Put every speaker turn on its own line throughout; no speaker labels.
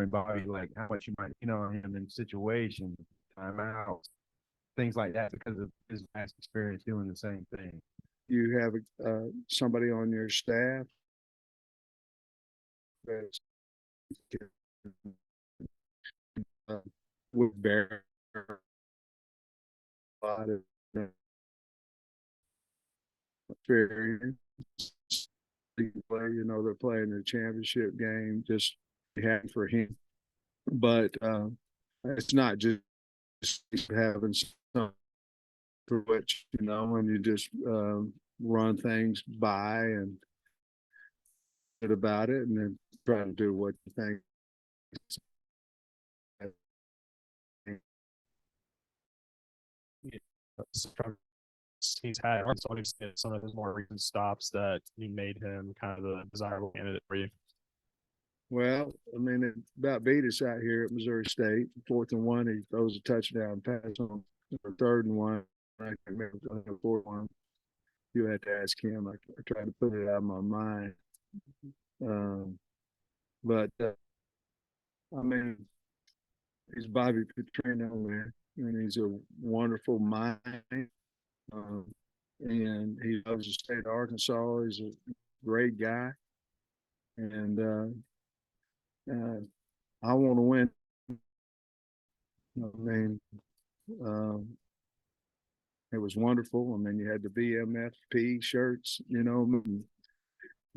showing Bobby like how much you might, on him in situations, timeouts, things like that, because of his past experience doing the same thing.
You have somebody on your staff that's would bear a lot of experience. They're playing the championship game, just happy for him. But it's not just having some for which, when you just run things by and about it and then try to do what you think.
He's had some of his more recent stops that he made him kind of a desirable candidate for you.
Well, it about beat us out here at Missouri State. 4th and 1, he throws a touchdown pass on 3rd and 1. I can't remember the 4th one. You had to ask him. I tried to put it out of my mind. But he's Bobby Petrino, man, and he's a wonderful mind. And he loves the state of Arkansas. He's a great guy. And I want to win. It was wonderful. You had the BMFP shirts,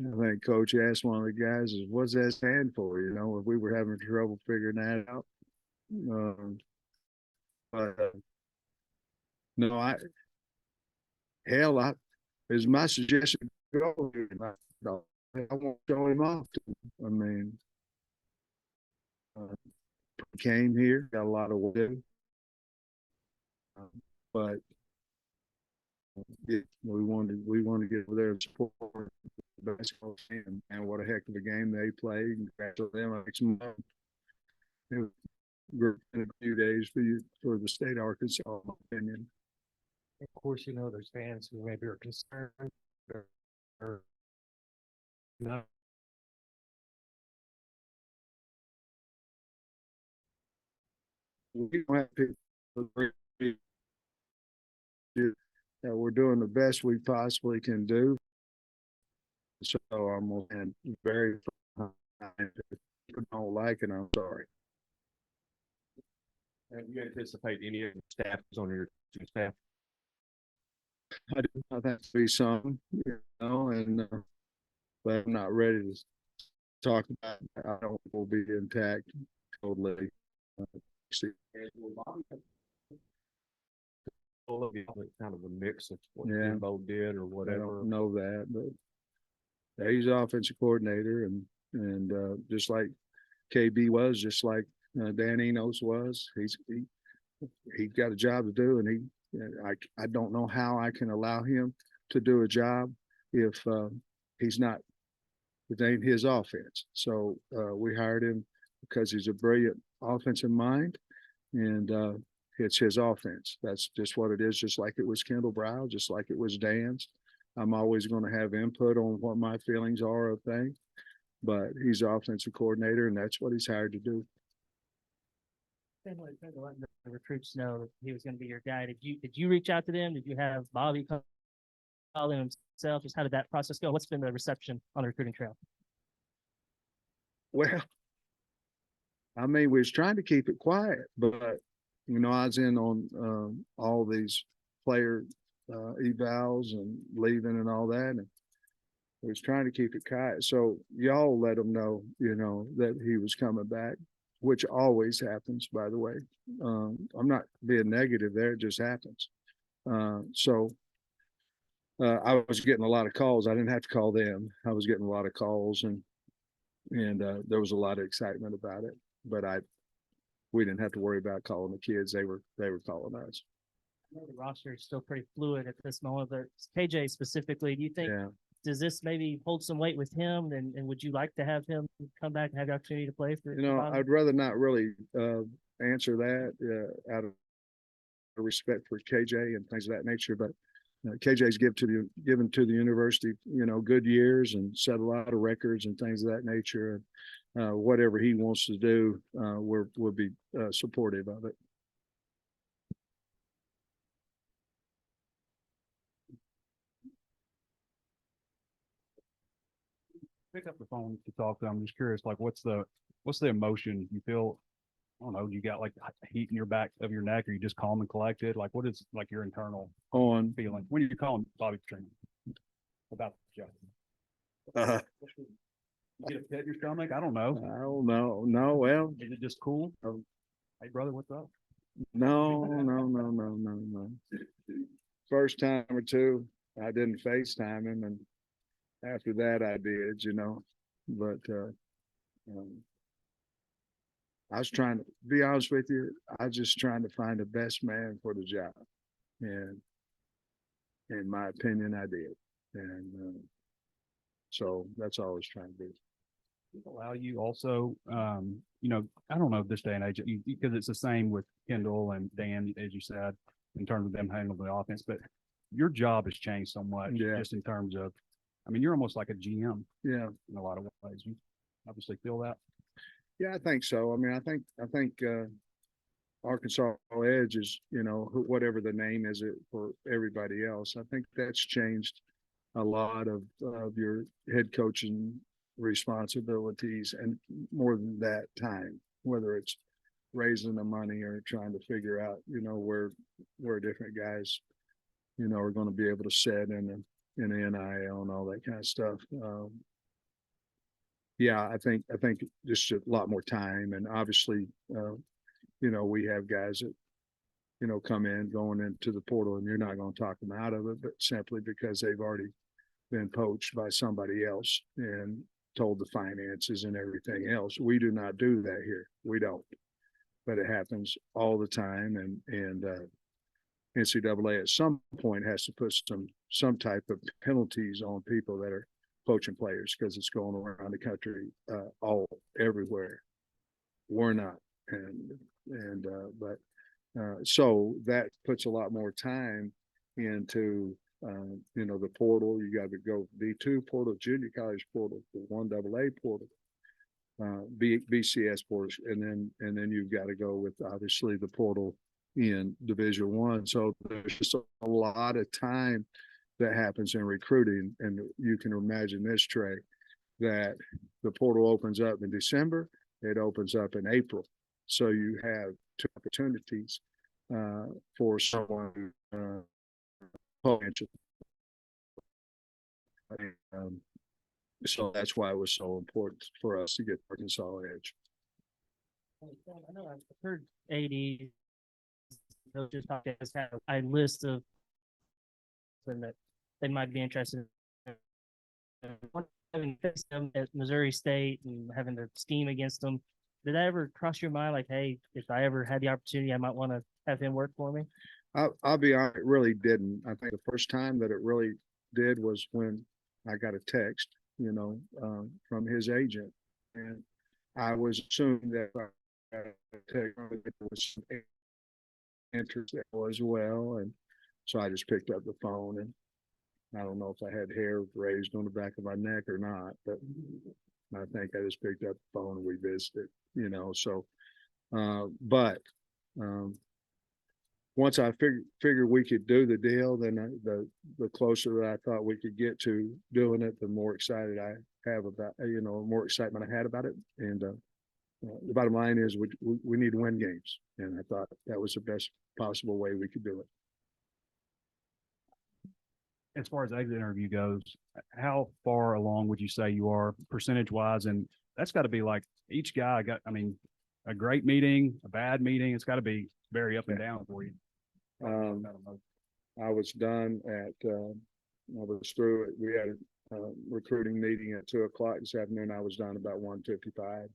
I think Coach asked one of the guys, what's that stand for? If we were having trouble figuring that out. No, is my suggestion go. I won't show him off. Came here, got a lot of work, but we wanted to get over there and support the basketball team, and what a heck of a game they played. Congratulate them. It was in a few days for the state of Arkansas, in my opinion.
Of course, there's fans who maybe are concerned or no.
We don't have people. We're doing the best we possibly can do. So I'm very people don't like it. I'm sorry.
Have you anticipate any of the staff on your staff?
I do not have to be some, but I'm not ready to talk about it. I don't will be intact totally.
Kind of a mix of what Jimbo did or whatever.
I don't know that, but he's offensive coordinator, and just like KB was, just like Dan Enos was, he's got a job to do, and I don't know how I can allow him to do a job if he's not. It ain't his offense. So we hired him because he's a brilliant offensive mind, and it's his offense. That's just what it is, just like it was Kendall Brow, just like it was Dan's. I'm always going to have input on what my feelings are of things, but he's the offensive coordinator, and that's what he's hired to do.
Letting the recruits know that he was going to be your guy. Did you reach out to them? Did you have Bobby call him himself? Just how did that process go? What's been the reception on the recruiting trail?
Well, we was trying to keep it quiet, but I was in on all these player evals and leaving and all that, and we was trying to keep it quiet. So y'all let him know, that he was coming back, which always happens, by the way. I'm not being negative there; it just happens. So I was getting a lot of calls. I didn't have to call them. I was getting a lot of calls, and there was a lot of excitement about it. But we didn't have to worry about calling the kids. They were calling us.
I know the roster is still pretty fluid at this moment, but KJ specifically, do you think does this maybe hold some weight with him? And would you like to have him come back and have the opportunity to play for?
I'd rather not really answer that out of respect for KJ and things of that nature. But KJ's given to the university, good years and set a lot of records and things of that nature. Whatever he wants to do, we'll be supportive of it.
Pick up the phone to talk to them. I'm just curious, like, what's the emotion you feel? I don't know. Do you got like heat in your back of your neck? Or you just calm and collected? Like, what is like your internal feeling when you call him Bobby Petrino about the job? You get a pit in your stomach? I don't know.
I don't know. No, well,
Is it just cool? Hey, brother, what's up?
no. First time or two, I didn't FaceTime him, and after that, I did. But I was trying to be honest with you. I was just trying to find the best man for the job, and in my opinion, I did. And so that's all I was trying to do.
Allow you also, I don't know this day and age because it's the same with Kendall and Dan, as you said, in terms of them handling the offense. But your job has changed so much, just in terms of, you're almost like a GM, in a lot of ways. You obviously feel that.
Yeah, I think so. I think Arkansas Edge is, whatever the name is for everybody else. I think that's changed a lot of your head coaching responsibilities, and more than that, time, whether it's raising the money or trying to figure out, where different guys, are going to be able to set in the NIL and all that kind of stuff. I think just a lot more time, and obviously, we have guys that, come in going into the portal, and you're not going to talk them out of it, but simply because they've already been poached by somebody else and told the finances and everything else. We do not do that here. We don't, but it happens all the time. And NCAA at some point has to put some type of penalties on people that are poaching players, because it's going around the country, everywhere. We're not. So that puts a lot more time into the portal. You got to go D2 portal, junior college portal, the 1AA portal, BCS portal, and then you've got to go with obviously the portal in Division I. So there's just a lot of time that happens in recruiting, and you can imagine this, Trey, that the portal opens up in December, it opens up in April. So you have two opportunities for someone so that's why it was so important for us to get Arkansas Edge.
I know I've heard AD coaches podcast have a list of that they might be interested in. Having faced them at Missouri State and having to scheme against them, did that ever cross your mind? Like, hey, if I ever had the opportunity, I might want to have him work for me.
I'll be honest, it really didn't. I think the first time that it really did was when I got a text, from his agent, and I was assuming that I had a text was interest as well, and so I just picked up the phone, and I don't know if I had hair raised on the back of my neck or not, but I think I just picked up the phone and we visited, so, but once I figured we could do the deal, then the closer that I thought we could get to doing it, the more excited I have about, more excitement I had about it. And the bottom line is we need to win games. And I thought that was the best possible way we could do it.
As far as exit interview goes, how far along would you say you are percentage wise? And that's got to be like each guy a great meeting, a bad meeting. It's got to be very up and down for you.
I was done I was through it. We had a recruiting meeting at 2:00 this afternoon. I was done about 1:55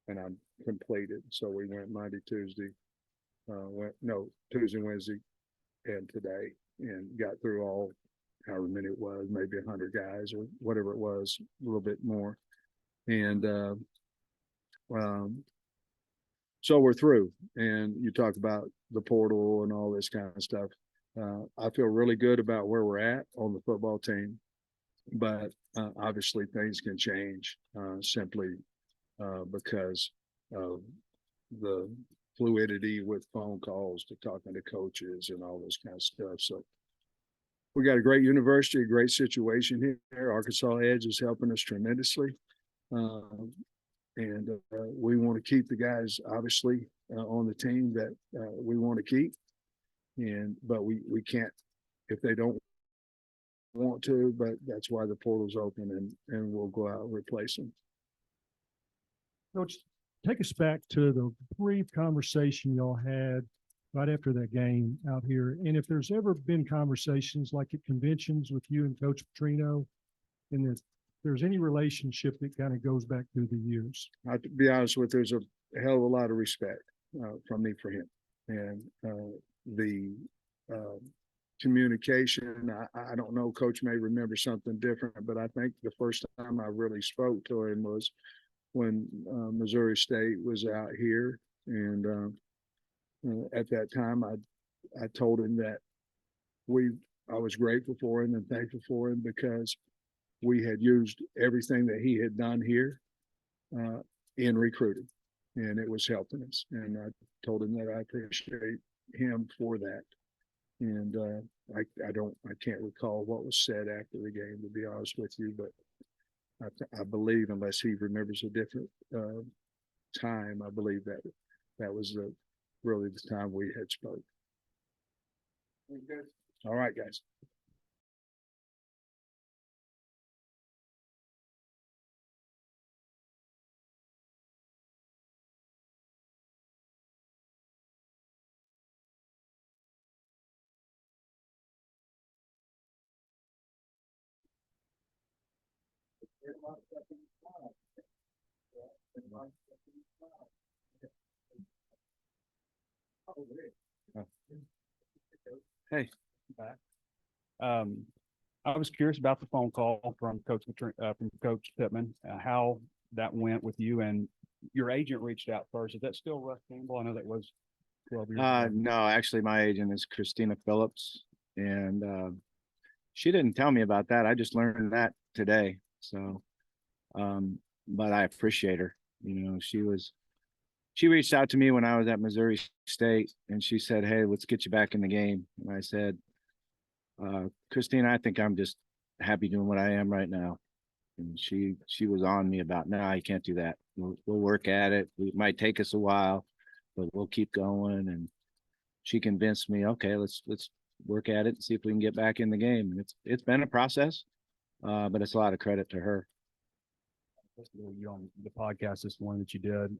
and I'm completed. So we went Monday, Tuesday, Tuesday, Wednesday, and today, and got through all, however many it was, maybe 100 guys or whatever it was, a little bit more. And so we're through. And you talk about the portal and all this kind of stuff. I feel really good about where we're at on the football team, but obviously things can change simply because of the fluidity with phone calls to talking to coaches and all this kind of stuff. So we got a great university, a great situation here. Arkansas Edge is helping us tremendously. And we want to keep the guys, obviously, on the team that we want to keep. But we can't if they don't want to, but that's why the portal's open and we'll go out and replace them.
Coach, take us back to the brief conversation y'all had right after that game out here. And if there's ever been conversations like at conventions with you and Coach Petrino, and if there's any relationship that kind of goes back through the years.
To be honest with you, there's a hell of a lot of respect from me for him. And the communication, I don't know, Coach may remember something different, but I think the first time I really spoke to him was when Missouri State was out here. And at that time, I told him that I was grateful for him and thankful for him because we had used everything that he had done here in recruiting, and it was helping us. And I told him that I appreciate him for that. And I can't recall what was said after the game, to be honest with you, but I believe, unless he remembers a different time, I believe that was really the time we had spoke. All right, guys.
Hey, back. I was curious about the phone call from Coach Pittman, how that went with you, and your agent reached out first. Is that still Russ Campbell? I know that was 12 years ago.
No, actually, my agent is Christina Phillips, and she didn't tell me about that. I just learned that today. So, but I appreciate her. You know, she reached out to me when I was at Missouri State, and she said, "Hey, let's get you back in the game." And I said, "Christina, I think I'm just happy doing what I am right now." And she was on me about, "No, you can't do that. We'll work at it. It might take us a while, but we'll keep going." And she convinced me, "Okay, let's work at it and see if we can get back in the game." And it's been a process, but it's a lot of credit to her.
You on the podcast, this one that you did.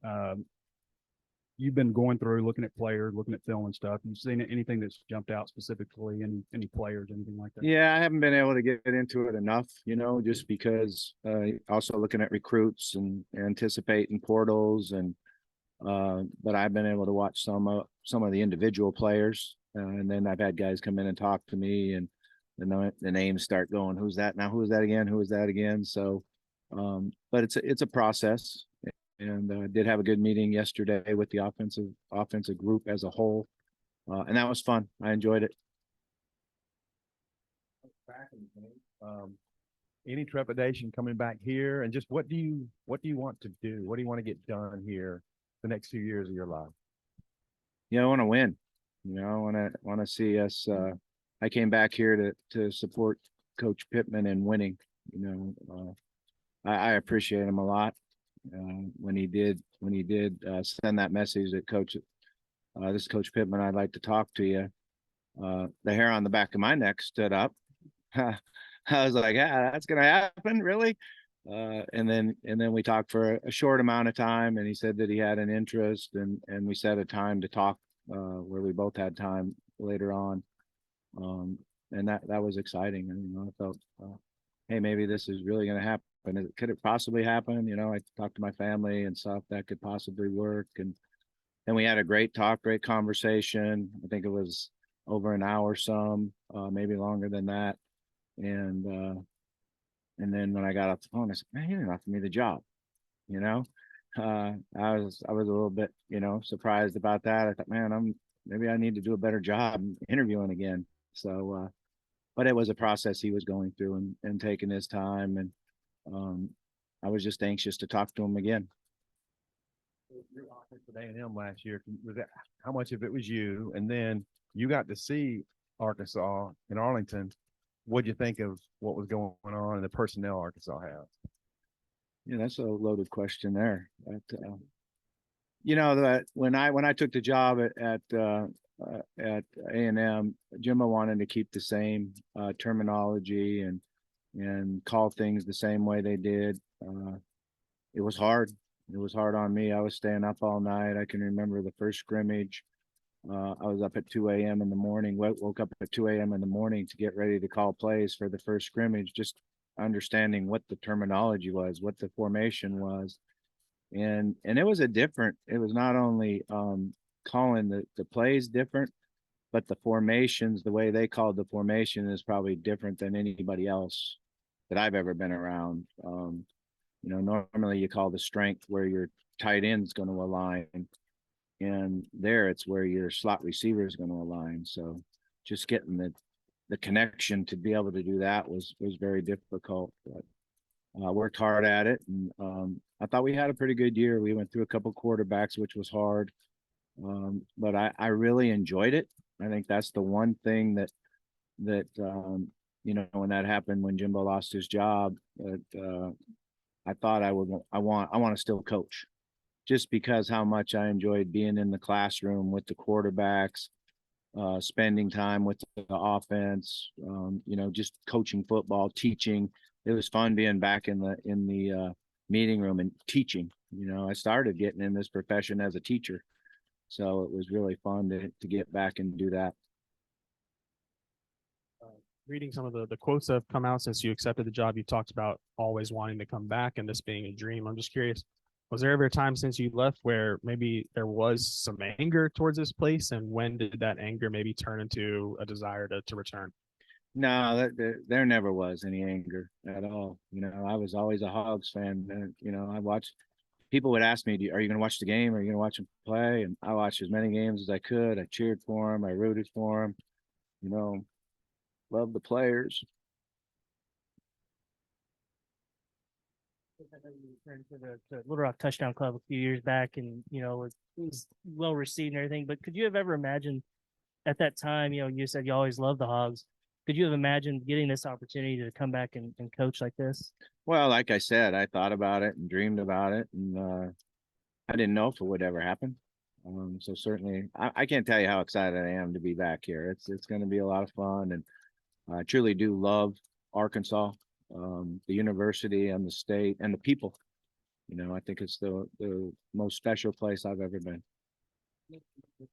You've been going through, looking at players, looking at film and stuff. You seen anything that's jumped out specifically? Any players, anything like that?
Yeah, I haven't been able to get into it enough, you know, just because also looking at recruits and anticipating portals but I've been able to watch some of the individual players, and then I've had guys come in and talk to me, and the names start going, "Who's that now? Who is that again? Who is that again?" So, but it's a process. And I did have a good meeting yesterday with the offensive group as a whole, and that was fun. I enjoyed it.
Any trepidation coming back here, and just what do you want to do? What do you want to get done here the next few years of your life?
Yeah, I want to win. You know, I want to see us. I came back here to support Coach Pittman in winning. You know, I appreciate him a lot. When he did send that message that Coach, this is Coach Pittman, I'd like to talk to you. The hair on the back of my neck stood up. I was like, "Yeah, that's gonna happen, really?" And then we talked for a short amount of time, and he said that he had an interest, and we set a time to talk where we both had time later on, and that was exciting. And you know, I felt, hey, maybe this is really gonna happen. Could it possibly happen? You know, I talked to my family and saw if that could possibly work. And we had a great talk, great conversation. I think it was over an hour, maybe longer than that. And then when I got off the phone, I said, "Man, he didn't offer me the job." You know, I was a little bit, you know, surprised about that. I thought, man, maybe I need to do a better job interviewing again. So, but it was a process he was going through and taking his time. And I was just anxious to talk to him again.
Your offense with A&M last year, was that how much of it was you? And then you got to see Arkansas in Arlington. What'd you think of what was going on and the personnel Arkansas has?
Yeah, that's a loaded question there. But, that when I took the job at A&M, Jimbo wanted to keep the same terminology and call things the same way they did. It was hard. It was hard on me. I was staying up all night. I can remember the first scrimmage. I was up at 2 a.m. in the morning, woke up at 2 a.m. in the morning to get ready to call plays for the first scrimmage, just understanding what the terminology was, what the formation was. And it was it was not only calling the plays different, but the formations, the way they called the formation is probably different than anybody else that I've ever been around. Normally you call the strength where your tight end is going to align, and there it's where your slot receiver is going to align. So just getting the connection to be able to do that was very difficult. But worked hard at it, and I thought we had a pretty good year. We went through a couple quarterbacks, which was hard, but I really enjoyed it. I think that's the one thing that when that happened, when Jimbo lost his job, that I thought I want to still coach, just because how much I enjoyed being in the classroom with the quarterbacks, spending time with the offense, just coaching football, teaching. It was fun being back in the meeting room and teaching. I started getting in this profession as a teacher, so it was really fun to get back and do that.
Reading some of the quotes that have come out since you accepted the job, you talked about always wanting to come back and this being a dream. I'm just curious, was there ever a time since you left where maybe there was some anger towards this place, and when did that anger maybe turn into a desire to return?
No, there never was any anger at all. I was always a Hogs fan. I watched. People would ask me, "Are you going to watch the game? Are you going to watch them play?" And I watched as many games as I could. I cheered for them. I rooted for them. Loved the players.
Returned to the Little Rock Touchdown Club a few years back, and it was well received and everything. But could you have ever imagined at that time? You said you always loved the Hogs. Could you have imagined getting this opportunity to come back and coach like this?
Well, like I said, I thought about it and dreamed about it, and I didn't know if it would ever happen. So certainly, I can't tell you how excited I am to be back here. It's going to be a lot of fun, and I truly do love Arkansas, the university and the state and the people. I think it's the most special place I've ever been.
We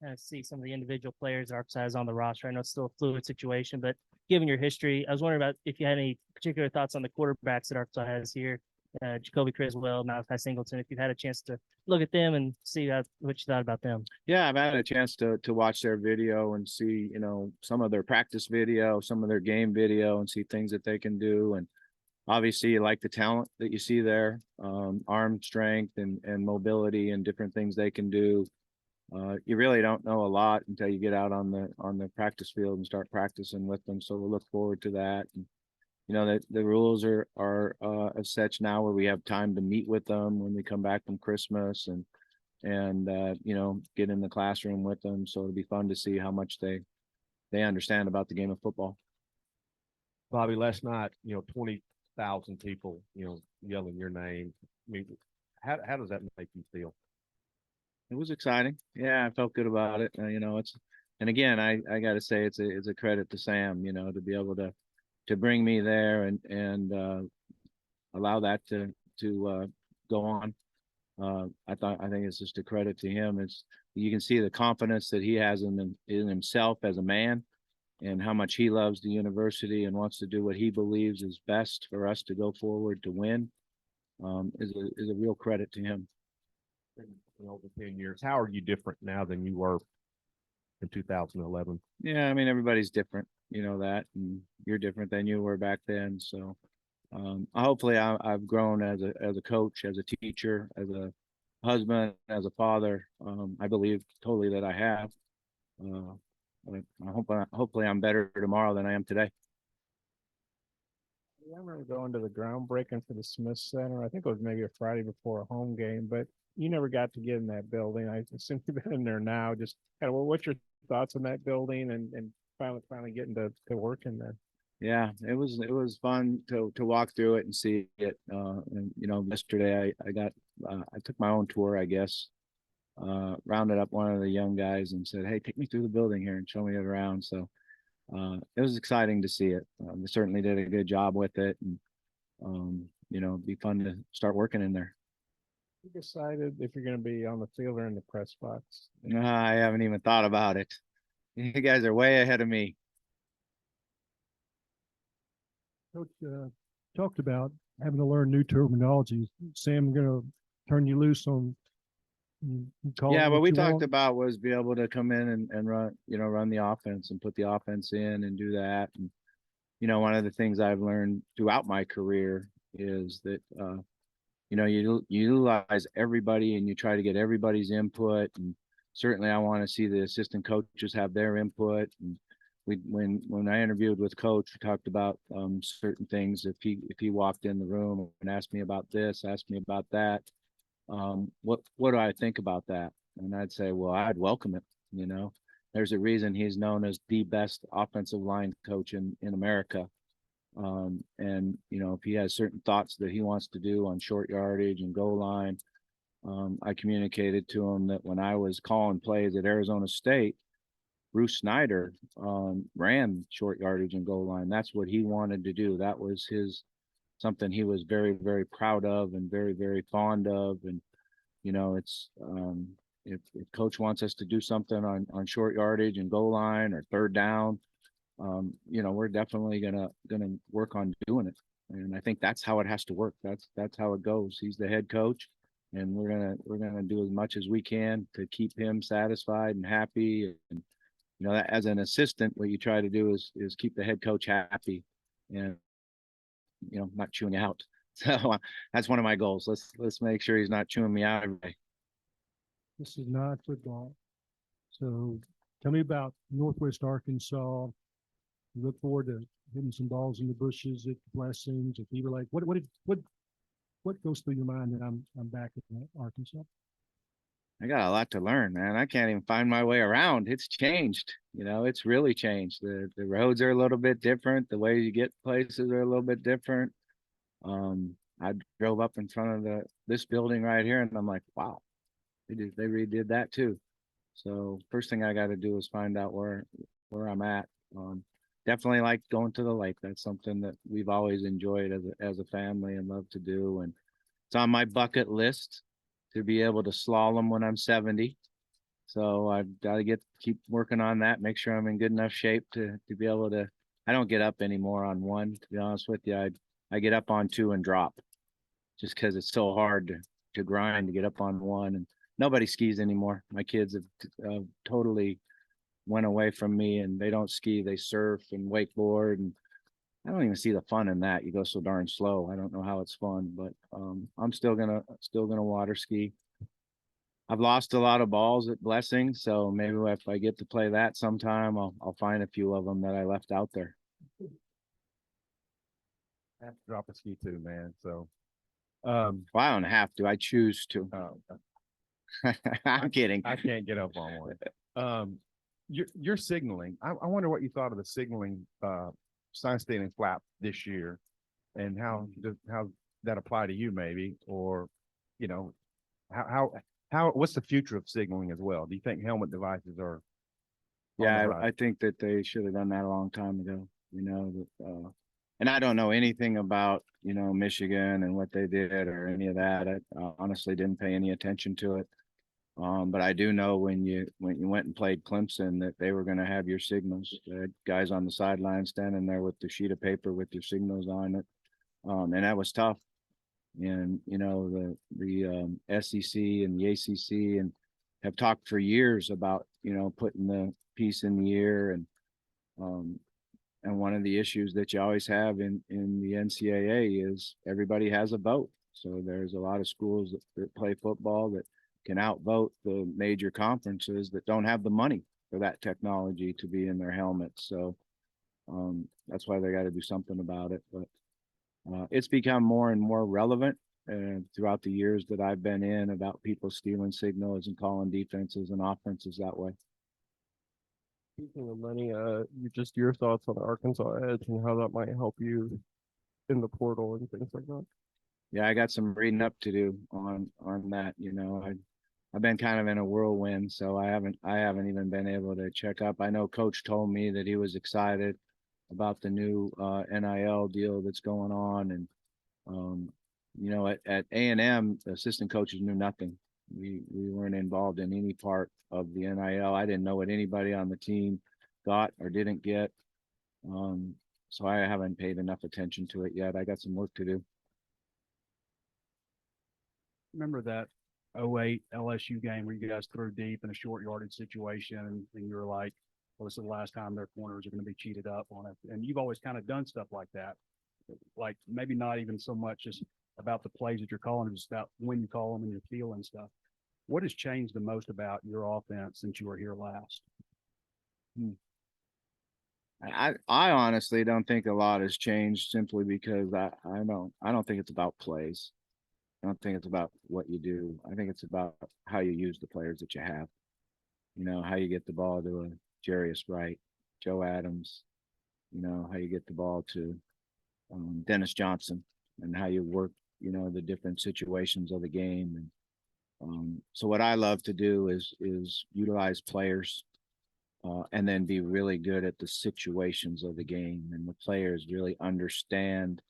kind of see some of the individual players Arkansas has on the roster. I know it's still a fluid situation, but given your history, I was wondering about if you had any particular thoughts on the quarterbacks that Arkansas has here, Jacoby Criswell, Malachi Singleton, if you've had a chance to look at them and see what you thought about them.
Yeah, I've had a chance to watch their video and see, some of their practice video, some of their game video, and see things that they can do. And obviously you like the talent that you see there, arm strength and mobility and different things they can do. You really don't know a lot until you get out on the practice field and start practicing with them. So we'll look forward to that. And, the rules are as such now where we have time to meet with them when we come back from Christmas and get in the classroom with them. So it'll be fun to see how much they understand about the game of football.
Bobby, last night, 20,000 people, yelling your name. I mean, how does that make you feel?
It was exciting. Yeah, I felt good about it. And again, I got to say it's a credit to Sam, to be able to bring me there and allow that to go on. I think it's just a credit to him. You can see the confidence that he has in himself as a man, and how much he loves the university and wants to do what he believes is best for us to go forward to win. Is a real credit to him.
Over 10 years, how are you different now than you were in 2011?
Yeah, I mean, everybody's different, that, and you're different than you were back then. So hopefully I've grown as a coach, as a teacher, as a husband, as a father. I believe totally that I have. Hopefully I'm better tomorrow than I am today.
I remember going to the groundbreaking for the Smith Center. I think it was maybe a Friday before a home game, but you never got to get in that building. I assume you've been in there now. Just kind of, well, what's your thoughts on that building and finally getting to work in there?
Yeah, it was fun to walk through it and see it. And yesterday I took my own tour, I guess. Rounded up one of the young guys and said, "Hey, take me through the building here and show me it around." So it was exciting to see it. They certainly did a good job with it, and it'd be fun to start working in there.
You decided if you're going to be on the field or in the press box?
I haven't even thought about it. You guys are way ahead of me.
Coach, talked about having to learn new terminology. Sam, gonna turn you loose on.
Yeah, what we talked about was be able to come in and run the offense and put the offense in and do that. And one of the things I've learned throughout my career is that you utilize everybody and you try to get everybody's input. And certainly I want to see the assistant coaches have their input. And when I interviewed with Coach, we talked about certain things. If he walked in the room and asked me about this, asked me about that, what do I think about that? And I'd say, well, I'd welcome it. There's a reason he's known as the best offensive line coach in America. And if he has certain thoughts that he wants to do on short yardage and goal line, I communicated to him that when I was calling plays at Arizona State, Bruce Snyder ran short yardage and goal line. That's what he wanted to do. That was something he was very, very proud of and very, very fond of. And, it's if coach wants us to do something on short yardage and goal line or third down, we're definitely gonna work on doing it. And I think that's how it has to work. That's how it goes. He's the head coach, and we're gonna do as much as we can to keep him satisfied and happy. And as an assistant, what you try to do is keep the head coach happy and not chewing you out. So that's one of my goals. Let's make sure he's not chewing me out every day.
This is not football. So tell me about Northwest Arkansas. You look forward to hitting some balls in the bushes at Blessings, at Beaver Lake. What goes through your mind that I'm back at Arkansas?
I got a lot to learn, man. I can't even find my way around. It's changed. It's really changed. The roads are a little bit different. The way you get places are a little bit different. I drove up in front of this building right here, and I'm like, wow, they redid that too. So first thing I got to do is find out where I'm at. Definitely like going to the lake. That's something that we've always enjoyed as a family and love to do. And it's on my bucket list to be able to slalom when I'm 70. So I've got to keep working on that, make sure I'm in good enough shape to be able to. I don't get up anymore on one, to be honest with you. I get up on two and drop just because it's so hard to grind to get up on one. And nobody skis anymore. My kids have totally went away from me, and they don't ski. They surf and wakeboard, and I don't even see the fun in that. You go so darn slow. I don't know how it's fun, but I'm still gonna water ski. I've lost a lot of balls at Blessing, so maybe if I get to play that sometime, I'll find a few of them that I left out there.
I have to drop a ski too, man. So,
well, I don't have to. I choose to. I'm kidding.
I can't get up on one. You're signaling. I wonder what you thought of the signaling sign stealing flap this year, and how that apply to you, maybe, or how what's the future of signaling as well? Do you think helmet devices are?
Yeah, I think that they should have done that a long time ago. And I don't know anything about Michigan and what they did or any of that. I honestly didn't pay any attention to it. But I do know when you went and played Clemson that they were going to have your signals. They had guys on the sideline standing there with the sheet of paper with your signals on it, and that was tough. And the SEC and the ACC and have talked for years about putting the piece in the ear, and one of the issues that you always have in the NCAA is everybody has a vote. So there's a lot of schools that play football that can outvote the major conferences that don't have the money. for that technology to be in their helmets. So that's why they got to do something about it. But it's become more and more relevant throughout the years that I've been in about people stealing signals and calling defenses and offenses that way.
Speaking of money, just your thoughts on Arkansas Edge and how that might help you in the portal and things like that.
Yeah, I got some reading up to do on that. You know, I've been kind of in a whirlwind, so I haven't even been able to check up. I know Coach told me that he was excited about the new NIL deal that's going on, and you know, at A&M, the assistant coaches knew nothing. We weren't involved in any part of the NIL. I didn't know what anybody on the team got or didn't get. So I haven't paid enough attention to it yet. I got some work to do.
Remember that 08 LSU game where you guys threw deep in a short yardage situation and you were like, well, this is the last time their corners are going to be cheated up on it. And you've always kind of done stuff like that. Like maybe not even so much just about the plays that you're calling, it's about when you call them and your feel and stuff. What has changed the most about your offense since you were here last?
I honestly don't think a lot has changed simply because I don't think it's about plays. I don't think it's about what you do. I think it's about how you use the players that you have. You know, how you get the ball to a Jarius Wright, Joe Adams, you know, how you get the ball to Dennis Johnson, and how you work, you know, the different situations of the game. And so what I love to do is utilize players and then be really good at the situations of the game, and the players really understand,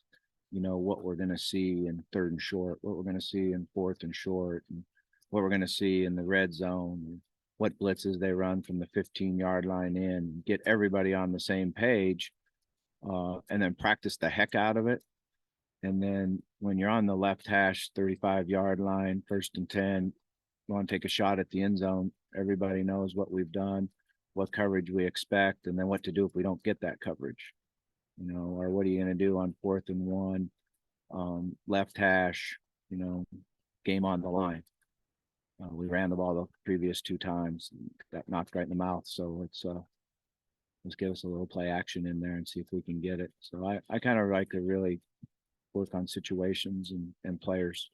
you know, what we're going to see in 3rd and short, what we're going to see in 4th and short, and what we're going to see in the red zone, and what blitzes they run from the 15-yard line in, get everybody on the same page, and then practice the heck out of it. And then when you're on the left hash, 35-yard line, 1st and 10, you want to take a shot at the end zone. Everybody knows what we've done, what coverage we expect, and then what to do if we don't get that coverage. You know, or what are you going to do on 4th and 1, left hash, you know, game on the line. We ran the ball the previous 2 times, that knocked right in the mouth. So let's give us a little play action in there and see if we can get it. So I kind of like to really work on situations and players.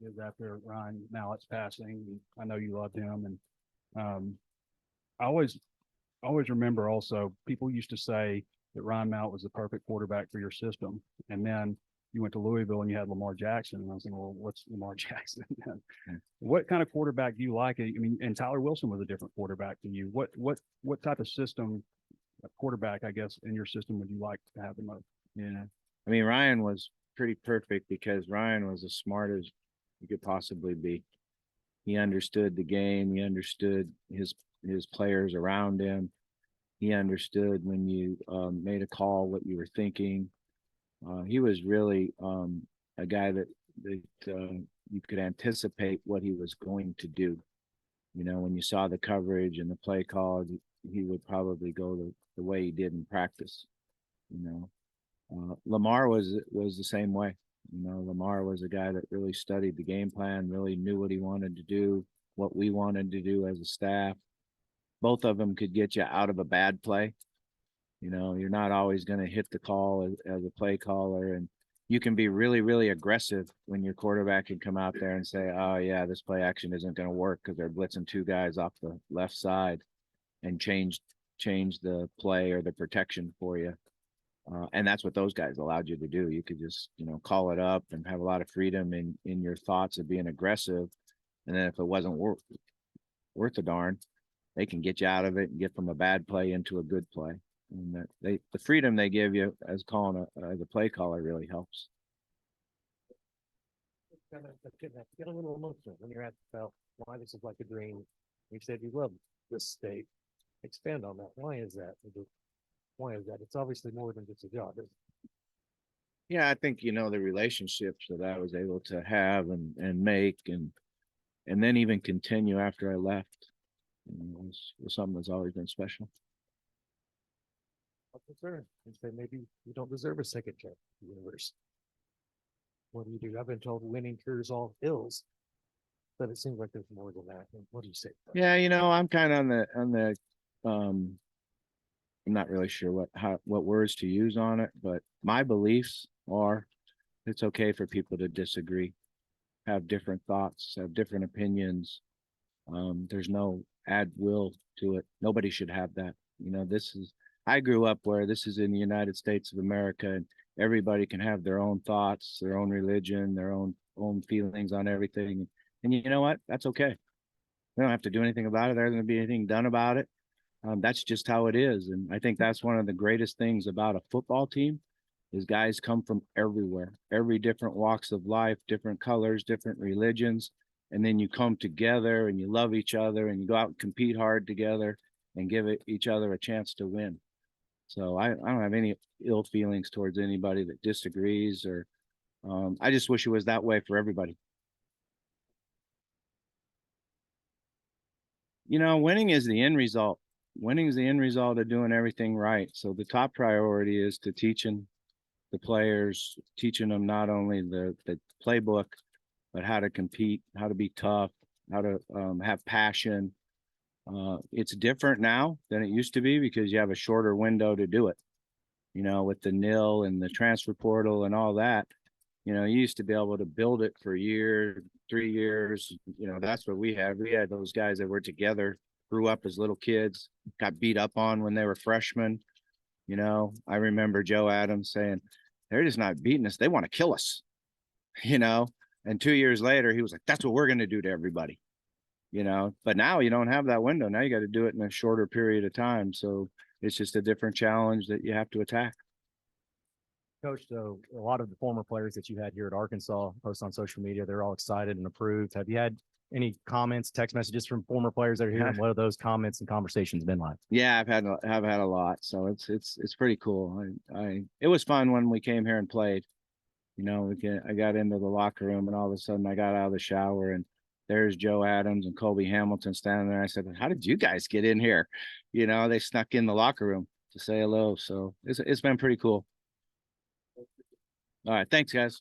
Is after Ryan Mallett's passing, I know you loved him, and I always remember also people used to say that Ryan Mallett was the perfect quarterback for your system, and then you went to Louisville and you had Lamar Jackson, and I was thinking, well, what's Lamar Jackson? What kind of quarterback do you like? I mean, and Tyler Wilson was a different quarterback than you. What type of system, quarterback, I guess, in your system would you like to have the most?
Yeah, I mean, Ryan was pretty perfect because Ryan was as smart as you could possibly be. He understood the game. He understood his players around him. He understood when you made a call, what you were thinking. He was really a guy that you could anticipate what he was going to do. You know, when you saw the coverage and the play call, he would probably go the way he did in practice. You know, Lamar was the same way. You know, Lamar was a guy that really studied the game plan, really knew what he wanted to do, what we wanted to do as a staff. Both of them could get you out of a bad play. You know, you're not always going to hit the call as a play caller, and you can be really, really aggressive when your quarterback can come out there and say, oh yeah, this play action isn't going to work because they're blitzing 2 guys off the left side, and change the play or the protection for you. And that's what those guys allowed you to do. You could just, you know, call it up and have a lot of freedom in your thoughts of being aggressive. And then if it wasn't worth a darn, they can get you out of it and get from a bad play into a good play. And the freedom they give you as a play caller really helps.
Get a little emotional when you're at why this is like a dream. You said you love this state. Expand on that. Why is that? Why is that? It's obviously more than just a job.
Yeah, I think, you know, the relationships that I was able to have and make and then even continue after I left, you know, was something that's always been special.
Concern and say maybe you don't deserve a second chance in the universe. What do you do? I've been told winning cures all ills. but it seems like there's more than that. What do you say?
Yeah, I'm kind of on the I'm not really sure what words to use on it, but my beliefs are it's okay for people to disagree, have different thoughts, have different opinions. There's no ad will to it. Nobody should have that. I grew up where this is in the United States of America, and everybody can have their own thoughts, their own religion, their own feelings on everything. And you know what? That's okay. We don't have to do anything about it. There's going to be anything done about it. That's just how it is. And I think that's one of the greatest things about a football team is guys come from everywhere, every different walks of life, different colors, different religions. And then you come together and you love each other and you go out and compete hard together and give each other a chance to win. So I don't have any ill feelings towards anybody that disagrees or I just wish it was that way for everybody. Winning is the end result. Winning is the end result of doing everything right. So the top priority is to teaching the players, teaching them not only the playbook, but how to compete, how to be tough, how to have passion. It's different now than it used to be because you have a shorter window to do it, with the NIL and the transfer portal and all that. You used to be able to build it for a year, 3 years. That's what we had. We had those guys that were together, grew up as little kids, got beat up on when they were freshmen. I remember Joe Adams saying, they're just not beating us. They want to kill us, and 2 years later, he was like, that's what we're going to do to everybody, but now you don't have that window. Now you got to do it in a shorter period of time. So it's just a different challenge that you have to attack.
Coach, so a lot of the former players that you had here at Arkansas post on social media, they're all excited and approved. Have you had any comments, text messages from former players that are here? And what have those comments and conversations been like?
Yeah, I've had a lot. So it's pretty cool. It was fun when we came here and played. I got into the locker room and all of a sudden I got out of the shower and there's Joe Adams and Colby Hamilton standing there. I said, how did you guys get in here? They snuck in the locker room to say hello. So it's been pretty cool. All right. Thanks, guys.